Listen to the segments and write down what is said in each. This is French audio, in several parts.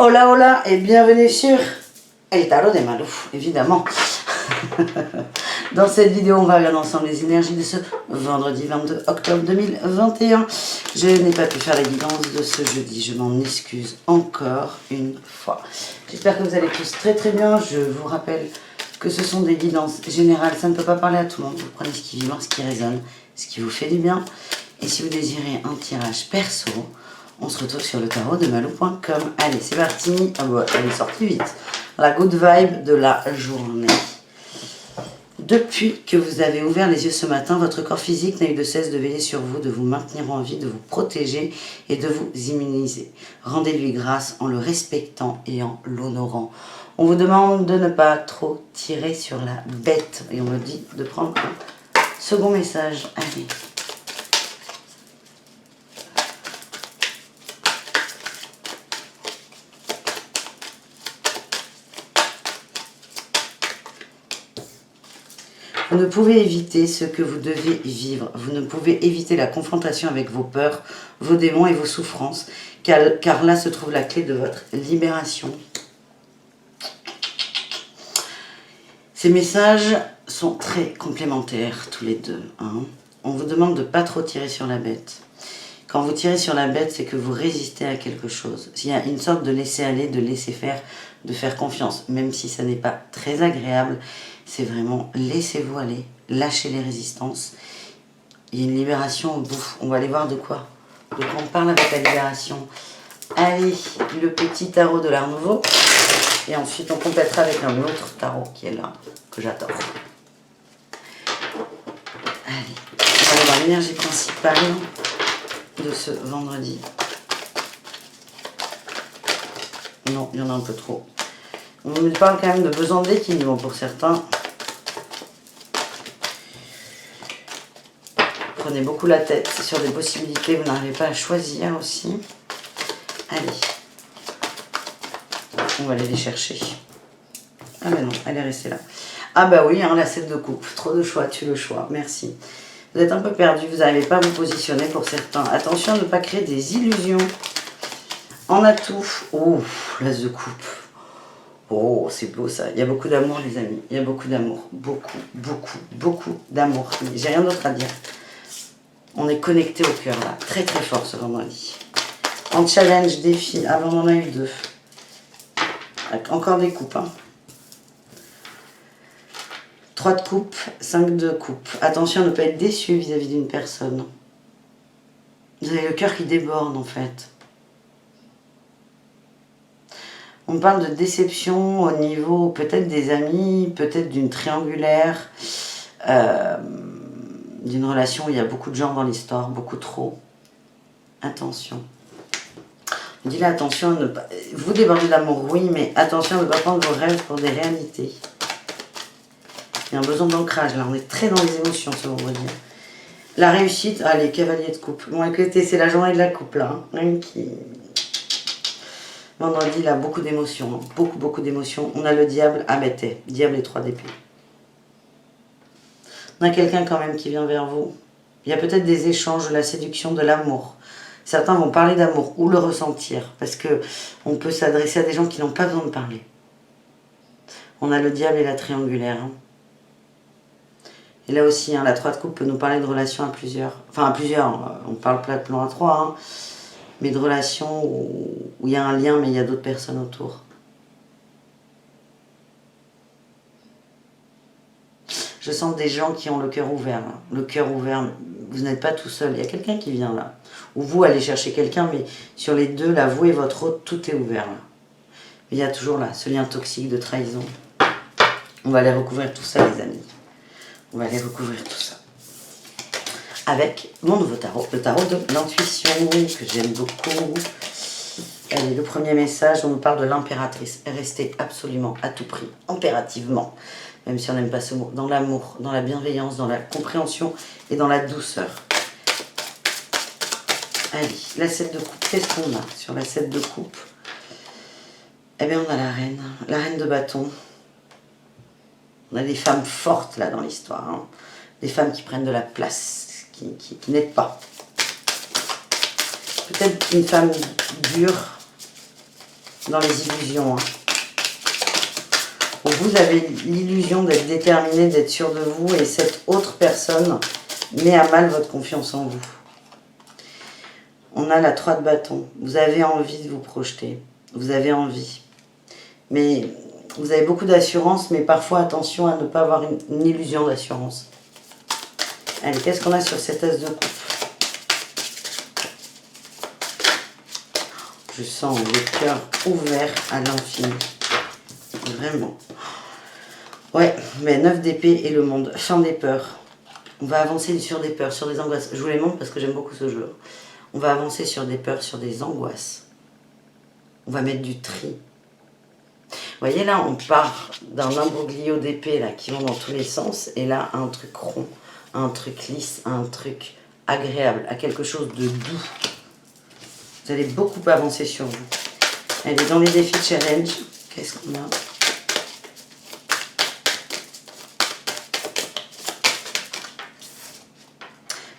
Hola hola et bienvenue sur El Tarot de Malou, évidemment. Dans cette vidéo, on va regarder ensemble les énergies de ce vendredi 22 octobre 2021. Je n'ai pas pu faire la guidance de ce jeudi, je m'en excuse encore une fois. J'espère que vous allez tous très très bien. Je vous rappelle que ce sont des guidances générales, ça ne peut pas parler à tout le monde. Vous prenez ce qui vibre, ce qui résonne, ce qui vous fait du bien. Et si vous désirez un tirage perso, on se retrouve sur le tarot de malou.com. Allez, c'est parti. Ah bah, elle est sortie vite. La good vibe de la journée. Depuis que vous avez ouvert les yeux ce matin, votre corps physique n'a eu de cesse de veiller sur vous, de vous maintenir en vie, de vous protéger et de vous immuniser. Rendez-lui grâce en le respectant et en l'honorant. On vous demande de ne pas trop tirer sur la bête. Et on me dit de prendre un second message. Allez. Vous ne pouvez éviter ce que vous devez vivre. Vous ne pouvez éviter la confrontation avec vos peurs, vos démons et vos souffrances, car là se trouve la clé de votre libération. Ces messages sont très complémentaires, tous les deux. On vous demande de ne pas trop tirer sur la bête. Quand vous tirez sur la bête, c'est que vous résistez à quelque chose. Il y a une sorte de laisser aller, de laisser faire, de faire confiance. Même si ça n'est pas très agréable, c'est vraiment laissez-vous aller, lâchez les résistances. Il y a une libération au bout. On va aller voir de quoi on parle avec la libération. Allez, le petit tarot de l'Art Nouveau. Et ensuite, on complétera avec un autre tarot qui est là, que j'adore. Allez, on va aller voir l'énergie principale de ce vendredi. Non, il y en a un peu trop. On me parle quand même de besoin d'équilibre pour certains. Prenez beaucoup la tête sur des possibilités, vous n'arrivez pas à choisir aussi. Allez. On va aller les chercher. Ah ben non, elle est restée là. Ah bah oui, la 7 de coupe. Trop de choix, tu le choix. Merci. Vous êtes un peu perdu, vous n'arrivez pas à vous positionner pour certains. Attention à ne pas créer des illusions. En atout. Oh, l'as de coupe. Oh, c'est beau ça. Il y a beaucoup d'amour, les amis. Il y a beaucoup d'amour. Beaucoup, beaucoup, beaucoup d'amour. J'ai rien d'autre à dire. On est connecté au cœur là. Très très fort ce vendredi. En challenge, défi. Avant, on en a eu 2. Encore des coupes. 3 de coupe, 5 de coupe. Attention à ne pas être déçu vis-à-vis d'une personne. Vous avez le cœur qui déborde en fait. On parle de déception au niveau peut-être des amis, peut-être d'une triangulaire, d'une relation où il y a beaucoup de gens dans l'histoire, beaucoup trop. Attention. On dit là, attention, ne pas, vous débordez d'amour, oui, mais attention à ne pas prendre vos rêves pour des réalités. Il y a un besoin d'ancrage, là, on est très dans les émotions ce vendredi. La réussite, allez, cavalier de coupe. Bon, écoutez, c'est la journée de la coupe, là. Vendredi, là, beaucoup d'émotions, beaucoup, beaucoup d'émotions. On a le diable, diable et 3 d'épée. On a quelqu'un quand même qui vient vers vous. Il y a peut-être des échanges, de la séduction, de l'amour. Certains vont parler d'amour ou le ressentir, parce que on peut s'adresser à des gens qui n'ont pas besoin de parler. On a le diable et la triangulaire. Et là aussi, la 3 de coupe peut nous parler de relations à plusieurs. Enfin, à plusieurs, on parle pas de plan à 3, mais de relations où il y a un lien, mais il y a d'autres personnes autour. Je sens des gens qui ont le cœur ouvert. Là. Le cœur ouvert, vous n'êtes pas tout seul. Il y a quelqu'un qui vient là. Ou vous allez chercher quelqu'un, mais sur les deux, là, vous et votre autre, tout est ouvert là. Mais il y a toujours là, ce lien toxique de trahison. On va aller recouvrir tout ça, les amis. On va aller recouvrir tout ça. Avec mon nouveau tarot, le tarot de l'intuition, que j'aime beaucoup. Allez, le premier message, on nous parle de l'impératrice. Restez absolument, à tout prix, impérativement, même si on n'aime pas ce mot, dans l'amour, dans la bienveillance, dans la compréhension et dans la douceur. Allez, la 7 de coupe, qu'est-ce qu'on a sur la 7 de coupe? Eh bien, on a la reine de bâton. On a des femmes fortes là dans l'histoire, des femmes qui prennent de la place, qui n'aident pas. Peut-être une femme dure, dans les illusions. Hein. Vous avez l'illusion d'être déterminé, d'être sûr de vous, et cette autre personne met à mal votre confiance en vous. On a la 3 de bâton. Vous avez envie de vous projeter. Vous avez envie. Mais vous avez beaucoup d'assurance, mais parfois attention à ne pas avoir une illusion d'assurance. Allez, qu'est-ce qu'on a sur cette as de coupe? Je sens le cœur ouvert à l'infini. Vraiment. Ouais, mais 9 d'épée et le monde. Fin des peurs. On va avancer sur des peurs, sur des angoisses. Je vous les montre parce que j'aime beaucoup ce jeu. On va avancer sur des peurs, sur des angoisses. On va mettre du tri. Vous voyez là, on part d'un imbroglio d'épée là qui vont dans tous les sens. Et là, un truc rond, un truc lisse, un truc agréable, à quelque chose de doux. Vous allez beaucoup avancer sur vous. Allez, dans les défis challenge, qu'est-ce qu'on a?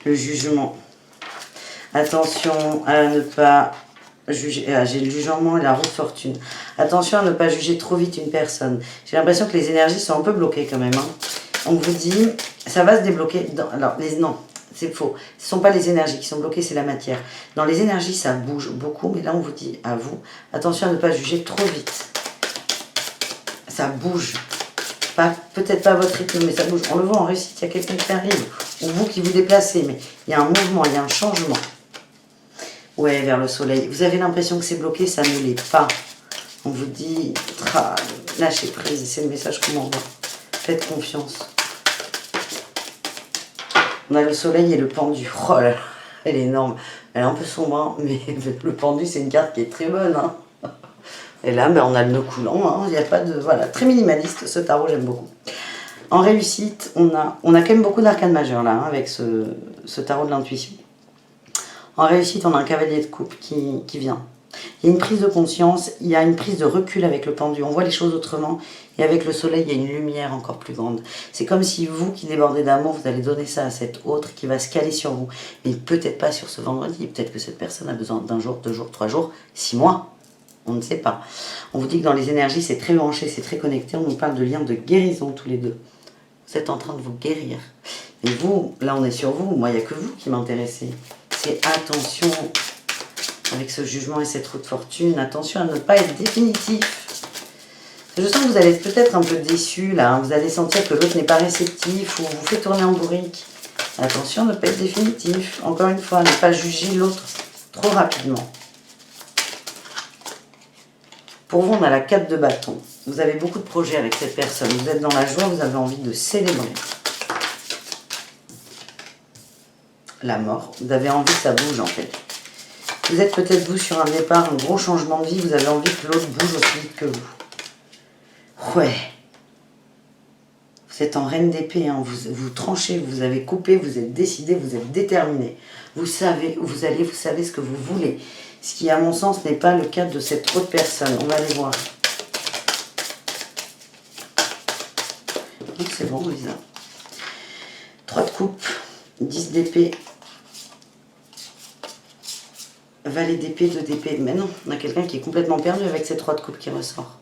Le jugement. Attention à ne pas juger. J'ai le jugement et la roue de fortune. Attention à ne pas juger trop vite une personne. J'ai l'impression que les énergies sont un peu bloquées quand même. Hein. On vous dit, ça va se débloquer. Alors, non, c'est faux. Ce ne sont pas les énergies qui sont bloquées, c'est la matière. Dans les énergies, ça bouge beaucoup. Mais là, on vous dit à vous, attention à ne pas juger trop vite. Ça bouge. Peut-être pas à votre rythme, mais ça bouge. On le voit en réussite, il y a quelqu'un qui arrive. Ou vous qui vous déplacez, mais il y a un mouvement, il y a un changement. Ouais, vers le soleil. Vous avez l'impression que c'est bloqué, ça ne l'est pas. On vous dit, lâchez prise, c'est le message qu'on m'envoie. Faites confiance. On a le soleil et le pendu. Oh là là, elle est énorme. Elle est un peu sombre, hein, mais le pendu, c'est une carte qui est très bonne. Hein. Et là, ben, on a le nœud coulant. Hein, il n'y a pas de... Voilà, très minimaliste, ce tarot, j'aime beaucoup. En réussite, on a quand même beaucoup d'arcanes majeures là, hein, avec ce tarot de l'intuition. En réussite, on a un cavalier de coupe qui vient. Il y a une prise de conscience, il y a une prise de recul avec le pendu. On voit les choses autrement. Et avec le soleil, il y a une lumière encore plus grande. C'est comme si vous qui débordez d'amour, vous allez donner ça à cette autre qui va se caler sur vous. Mais peut-être pas sur ce vendredi. Peut-être que cette personne a besoin d'un jour, 2 jours, 3 jours, 6 mois. On ne sait pas. On vous dit que dans les énergies, c'est très branché, c'est très connecté. On nous parle de lien de guérison tous les deux. Vous êtes en train de vous guérir. Et vous, là on est sur vous. Moi, il n'y a que vous qui m'intéressez. C'est attention avec ce jugement et cette roue de fortune. Attention à ne pas être définitif. Je sens que vous allez être peut-être un peu déçu là. Vous allez sentir que l'autre n'est pas réceptif ou vous fait tourner en bourrique. Attention à ne pas être définitif. Encore une fois, ne pas juger l'autre trop rapidement. Pour vous, on a la 4 de bâton. Vous avez beaucoup de projets avec cette personne. Vous êtes dans la joie, vous avez envie de célébrer. La mort. Vous avez envie que ça bouge en fait. Vous êtes peut-être vous sur un départ, un gros changement de vie. Vous avez envie que l'autre bouge aussi vite que vous. Ouais. Vous êtes en reine d'épée. Hein. Vous tranchez, vous avez coupé, vous êtes décidé, vous êtes déterminé. Vous savez où vous allez, vous savez ce que vous voulez. Ce qui, à mon sens, n'est pas le cas de cette autre personne. On va aller voir. C'est bon, Lisa. 3 de coupe, 10 d'épée, valet d'épée, 2 d'épée. Mais non, on a quelqu'un qui est complètement perdu avec ces 3 de coupe qui ressort.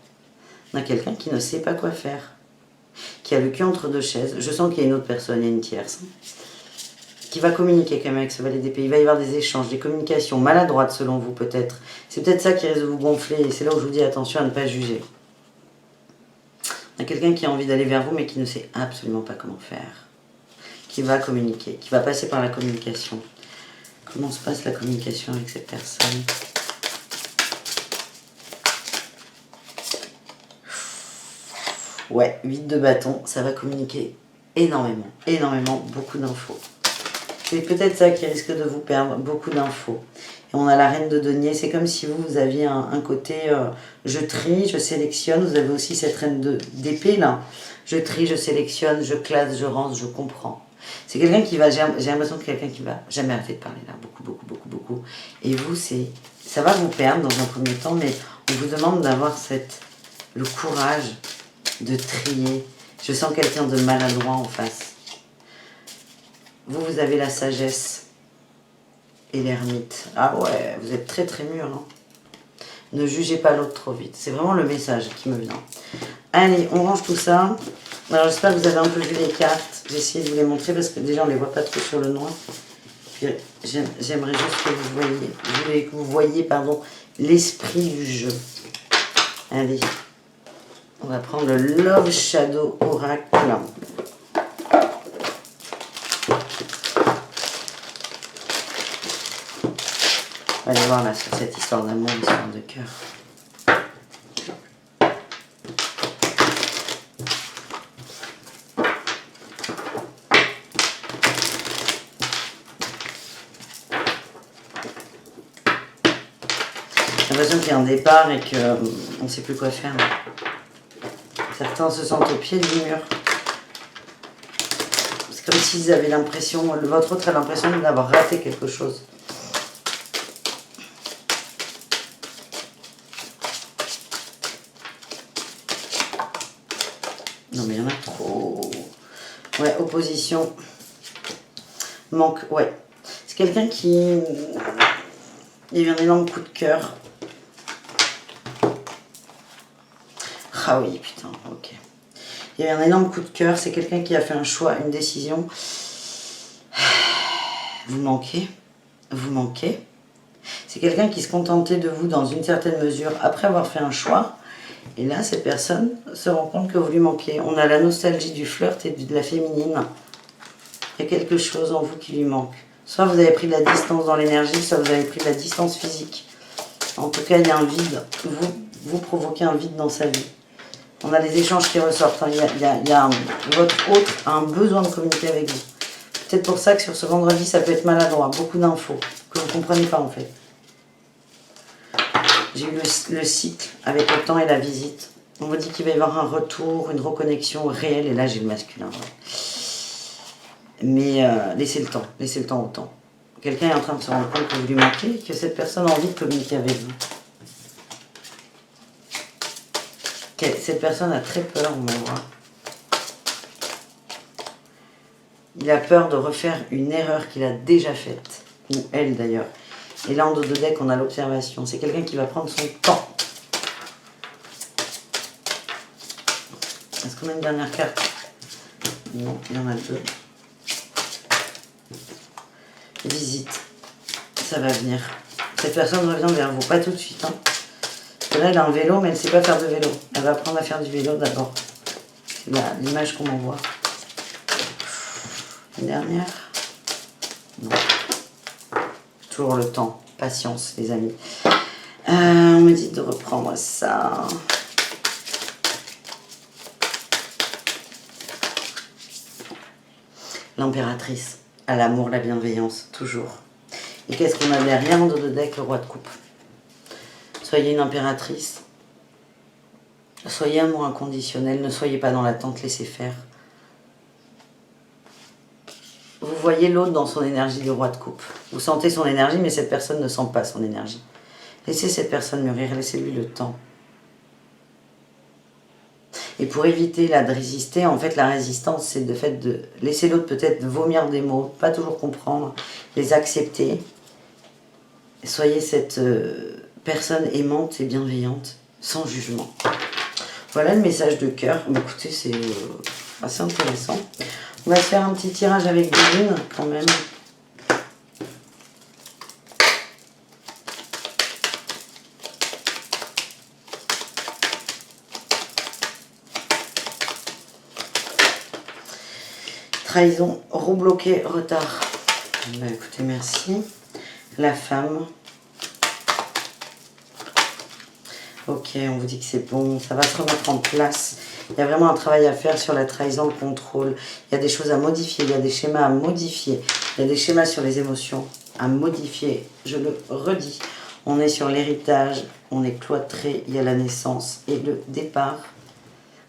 On a quelqu'un qui ne sait pas quoi faire, qui a le cul entre 2 chaises. Je sens qu'il y a une autre personne, il y a une tierce, qui va communiquer quand même avec ce valet d'épée. Il va y avoir des échanges, des communications maladroites selon vous peut-être. C'est peut-être ça qui risque de vous gonfler et c'est là où je vous dis attention à ne pas juger. Il y a quelqu'un qui a envie d'aller vers vous mais qui ne sait absolument pas comment faire. Qui va communiquer, qui va passer par la communication. Comment se passe la communication avec cette personne? Ouais, 8 de bâton, ça va communiquer énormément, énormément, beaucoup d'infos. C'est peut-être ça qui risque de vous perdre, beaucoup d'infos. Et on a la reine de denier, c'est comme si vous aviez un côté je trie, je sélectionne. Vous avez aussi cette reine d'épée là. Je trie, je sélectionne, je classe, je range, je comprends. C'est quelqu'un qui va, j'ai l'impression que quelqu'un qui va jamais arrêter de parler là, beaucoup, beaucoup, beaucoup, beaucoup. Et vous, ça va vous perdre dans un premier temps, mais on vous demande d'avoir le courage de trier. Je sens quelqu'un de maladroit en face. Vous avez la sagesse et l'ermite. Ah ouais, vous êtes très très mûr, non? Ne jugez pas l'autre trop vite. C'est vraiment le message qui me vient. Allez, on range tout ça. Alors j'espère que vous avez un peu vu les cartes. J'ai essayé de vous les montrer parce que déjà on ne les voit pas trop sur le noir. Puis j'aimerais juste que vous voyez, pardon, l'esprit du jeu. Allez, on va prendre le Love Shadow Oracle. On va aller voir là sur cette histoire d'amour, histoire de cœur. J'ai l'impression qu'il y a un départ et qu'on ne sait plus quoi faire. Certains se sentent au pied du mur. C'est comme s'ils avaient l'impression, votre autre a l'impression d'avoir raté quelque chose. Non mais il y en a trop. Ouais, opposition. Manque, ouais. C'est quelqu'un qui... Il y a eu un énorme coup de cœur. Ah oui, putain, ok. Il y a eu un énorme coup de cœur. C'est quelqu'un qui a fait un choix, une décision. Vous manquez. Vous manquez. C'est quelqu'un qui se contentait de vous dans une certaine mesure après avoir fait un choix. Et là, cette personne se rend compte que vous lui manquez. On a la nostalgie du flirt et de la féminine. Il y a quelque chose en vous qui lui manque. Soit vous avez pris de la distance dans l'énergie, soit vous avez pris de la distance physique. En tout cas, il y a un vide. Vous provoquez un vide dans sa vie. On a des échanges qui ressortent. Votre autre a un besoin de communiquer avec vous. Peut-être pour ça que sur ce vendredi, ça peut être maladroit. Beaucoup d'infos que vous ne comprenez pas en fait. J'ai eu le cycle avec le temps et la visite. On me dit qu'il va y avoir un retour, une reconnexion réelle. Et là, j'ai le masculin. Ouais. Mais laissez le temps au temps. Quelqu'un est en train de se rendre compte que vous lui manquez, que cette personne a envie de communiquer avec vous. Cette personne a très peur, on va voir. Il a peur de refaire une erreur qu'il a déjà faite. Ou elle d'ailleurs. Et là, en dos de deck, on a l'observation. C'est quelqu'un qui va prendre son temps. Est-ce qu'on a une dernière carte? Non, il y en a deux. Visite. Ça va venir. Cette personne revient vers vous. Pas tout de suite. Hein. Parce que là, elle a un vélo, mais elle ne sait pas faire de vélo. Elle va apprendre à faire du vélo d'abord. C'est l'image qu'on m'envoie. Une dernière? Non. Toujours le temps. Patience, les amis. On me dit de reprendre ça. L'impératrice. À l'amour, la bienveillance. Toujours. Et qu'est-ce qu'on a derrière en dos de deck? Le roi de coupe. Soyez une impératrice. Soyez amour inconditionnel. Ne soyez pas dans l'attente. Laissez faire. Vous voyez l'autre dans son énergie de roi de coupe. Vous sentez son énergie, mais cette personne ne sent pas son énergie. Laissez cette personne mûrir, laissez-lui le temps. Et pour éviter de résister, en fait, la résistance, c'est le fait de laisser l'autre peut-être vomir des mots, pas toujours comprendre, les accepter. Soyez cette personne aimante et bienveillante, sans jugement. Voilà le message de cœur. Écoutez, c'est assez intéressant. On va se faire un petit tirage avec des lunes quand même. Trahison, rebloqué, retard. Bah, écoutez, merci. La femme. Ok, on vous dit que c'est bon, ça va se remettre en place. Il y a vraiment un travail à faire sur la trahison, le contrôle. Il y a des choses à modifier, il y a des schémas à modifier. Il y a des schémas sur les émotions à modifier. Je le redis, on est sur l'héritage, on est cloîtré, il y a la naissance et le départ.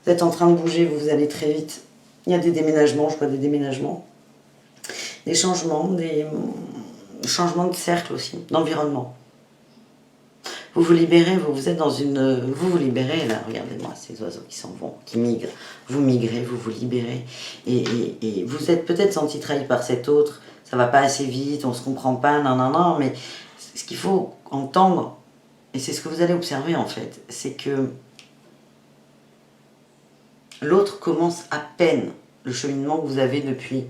Vous êtes en train de bouger, vous allez très vite. Il y a des déménagements, je vois des déménagements. Des changements de cercle aussi, d'environnement. Vous vous libérez, vous êtes dans une... Vous libérez, là, regardez-moi, ces oiseaux qui s'en vont, qui migrent. Vous migrez, vous vous libérez. Et vous êtes peut-être senti trahi par cet autre. Ça va pas assez vite, on se comprend pas, non, mais ce qu'il faut entendre, Et c'est ce que vous allez observer en fait. C'est que l'autre commence à peine le cheminement que vous avez depuis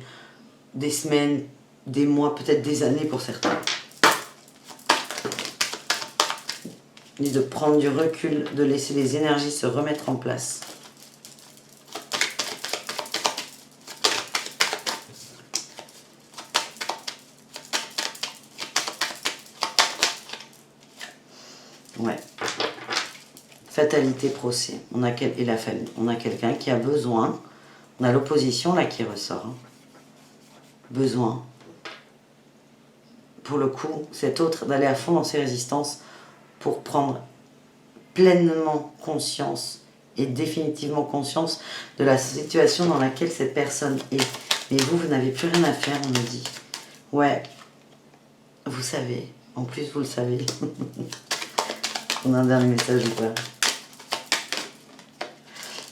des semaines, des mois, peut-être des années pour certains. Et de prendre du recul, de laisser les énergies se remettre en place. Ouais. Fatalité, procès. Et la famille. On a quelqu'un qui a besoin. On a l'opposition là qui ressort. Hein. Besoin. Pour le coup, cet autre d'aller à fond dans ses résistances pour prendre pleinement conscience et définitivement conscience de la situation dans laquelle cette personne est. Mais vous n'avez plus rien à faire, on me dit. Ouais, vous savez. En plus, vous le savez. On a un dernier message ou pas?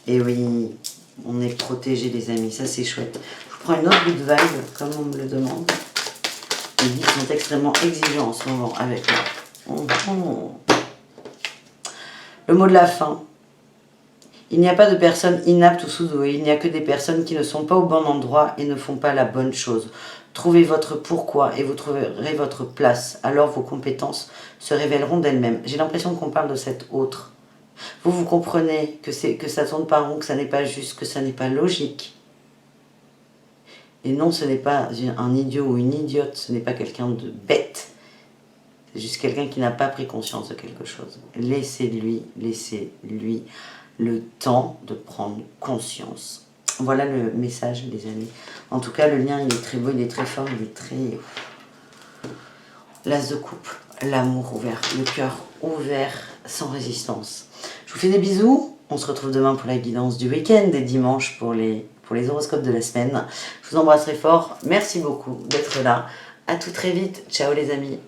Et oui, on est protégé les amis, ça c'est chouette. Je vous prends une autre good vibe, comme on me le demande. Les guides sont extrêmement exigeants en ce moment avec moi. Le mot de la fin. Il n'y a pas de personnes inaptes ou sous-douées, il n'y a que des personnes qui ne sont pas au bon endroit et ne font pas la bonne chose. Trouvez votre pourquoi et vous trouverez votre place. Alors vos compétences se révéleront d'elles-mêmes. J'ai l'impression qu'on parle de cet autre. Vous comprenez que ça tourne pas rond, que ça n'est pas juste, que ça n'est pas logique. Et non, ce n'est pas un idiot ou une idiote, ce n'est pas quelqu'un de bête. C'est juste quelqu'un qui n'a pas pris conscience de quelque chose. Laissez-lui le temps de prendre conscience. Voilà le message, les amis. En tout cas, le lien, il est très beau, il est très fort, il est très... L'as de coupe, l'amour ouvert, le cœur ouvert, sans résistance. Je vous fais des bisous. On se retrouve demain pour la guidance du week-end et dimanche pour les horoscopes de la semaine. Je vous embrasse très fort. Merci beaucoup d'être là. À tout très vite. Ciao les amis.